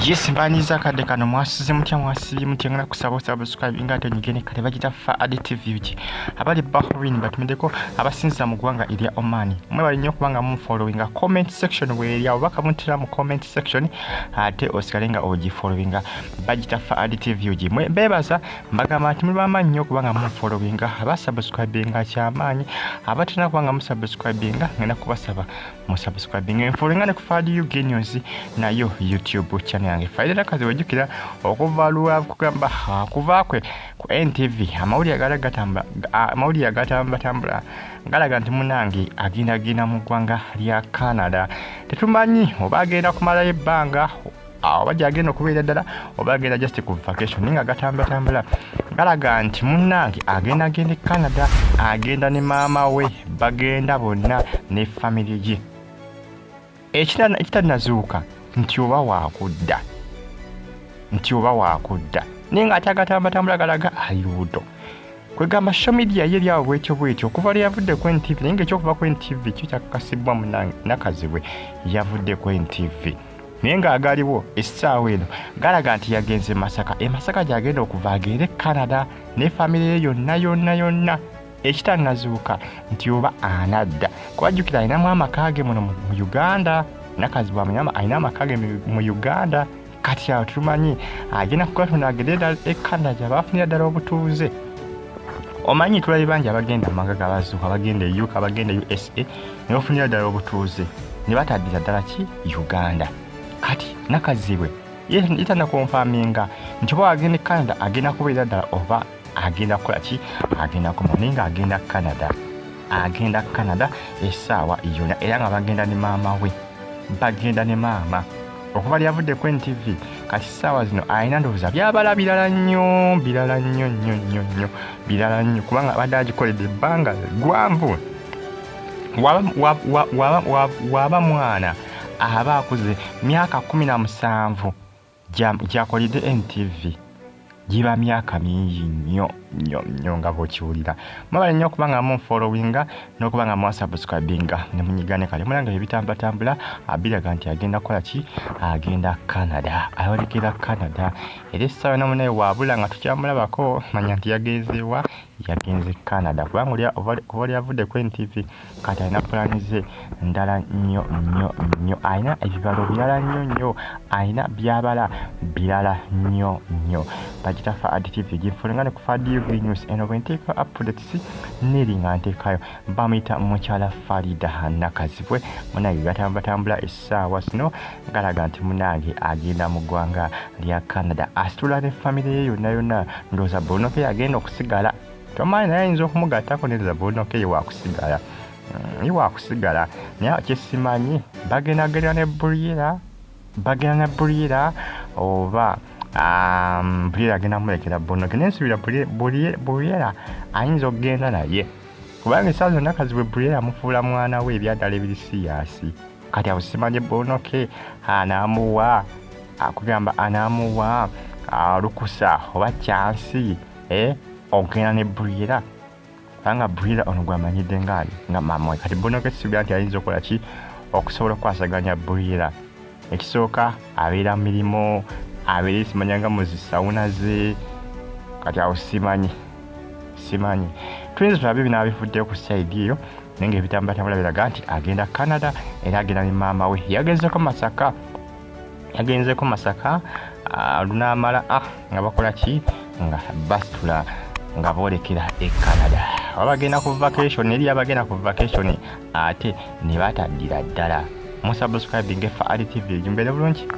Yes, mbaniza kade kano mwasize mutya mwasibi mutyangana kusaba subscribe ngate nyigene kale bagita Faridah TV abali Bahrain batumideko abasinza mu gwanga ilya Oman mwe bali nnyo kubanga mu following comment section we ya obaka mutira mu comment section ate osikalenga oji following bagita Faridah TV mwe bebaza mbagamba ati muli bamanyi nnyo kubanga mu following aba subscribe nga kyamaanyi abatina kubanga mu subscribe nga ngena kubasaba mu subscribe nga following ne ku Faridah News nayo YouTube channel yange Faridah Nakazibwe jukira okuvalua kugamba kuvakwe ku NTV amawuli agatamba ngalaga nti munange agina mu gwanga lya Canada tetumanyi obagenda kumala ebbanga obaja agenda okubeera ddala obagenda just ku vacation ninga gatamba ngalaga nti munange agenda Canada agenda ne maama we bagenda bonna ne family ye ekitanazuuka nti oba wakudda ninga atagatamba galaga ayudo kwegamba social media yeri awo bwetyo okuva yavudde ku NTV ninga ekyokuva ku NTV kyo kyakakasibwa munange Nakazibwe yavudde ku NTV ninga agaliwo essaawa eno galaga nti yagenze Masaka gyagenda okuva agende Canada ne family ye yonna ekitanazuuka nti oba anadda kubajjukira ayinamu amakage muno mu Uganda Nakazibwe ayina amakage mu Uganda kati awo tumanyi agenda kugatunda agenda Canada gyabafunira ddala obutuuze omanyi tulali bangi abagenda amanga gabazuuka bagenda UK bagenda USA ne bafunira ddala obutuuze ne bataddira ddala ki Uganda kati Nakazibwe yitana konfaminga nti oba agenda Canada agenda kubeera ddala oba agenda kukola ki agenda kumoninga agenda Canada essaawa yonna era nga bagenda ne maama okuva lyavudde ku NTV kati ssaawa zino ayina ndowooza byabala birala nnyo kubanga abadde agikoledde ebbanga ggwanvu waba mwana aba akuze myaka 17 gyakolidde NTV jiba myaka mingi nnyo nga bw'okiwulira mwabale nnyo okubanga mu followinga n'okubanga mu subscribinga ne munyigane kale mulanga ebitambula abiraga nti agenda kukola ki agenda Canada Bolekeera Canada era essaawa namunaye waabula nga tukyamulabako manya nti yagenze Canada kubanga kuba lyavudde ku NTV kati alina pulanize ndala nnyo ayina ebibalo birala nnyo ayina byabala birala nnyo bagita Faridah TV gifulingane ku Faridah News eno bwenteeka updates neringa nteekayo bamuyita mukyala Faridah Nakazibwe munange gatambula essaawa zino galaga nti munange agenda mu ggwanga lya Canada asitula ne family ye yonna ndowooza Boona agenda okusigala tomanyi naye ayinza okumugattako neza Boona wakusigala naye kyesimanyi bagenda ne Bolekeera oba Bolekeera agenda mulekera Boona nsubira Bolekeera ayinza okugenda naye kubanga essaawa zonna Nakazibwe Bolekeera amufuula mwana we ebyaddala ebiri siyasi kati awo simanye Boona anamuwa lukusa oba chansi ogenda ne Bolekeera kubanga Bolekeera ono gwamanyidde nga maama we kati Boona kisubira nti ayinza okukola ki okusobola okwasaganya Bolekeera ekisooka abeera mirimu abeera simanyanga mu zisawuna ze kati awo simanyi tuyinza tulabe binaabifuddeyo ku side eyo naye nga ebitambula biraga nti agenda Canada era agenda ne maama we yagenzeko Masaka lunaamala nga bakola ki nga basitula nga Bolekeera Canada abagenda ku vacation eri abagenda ku vacation ate ne bataddira ddala mu subscribing Faridah TV mbeere bulungi.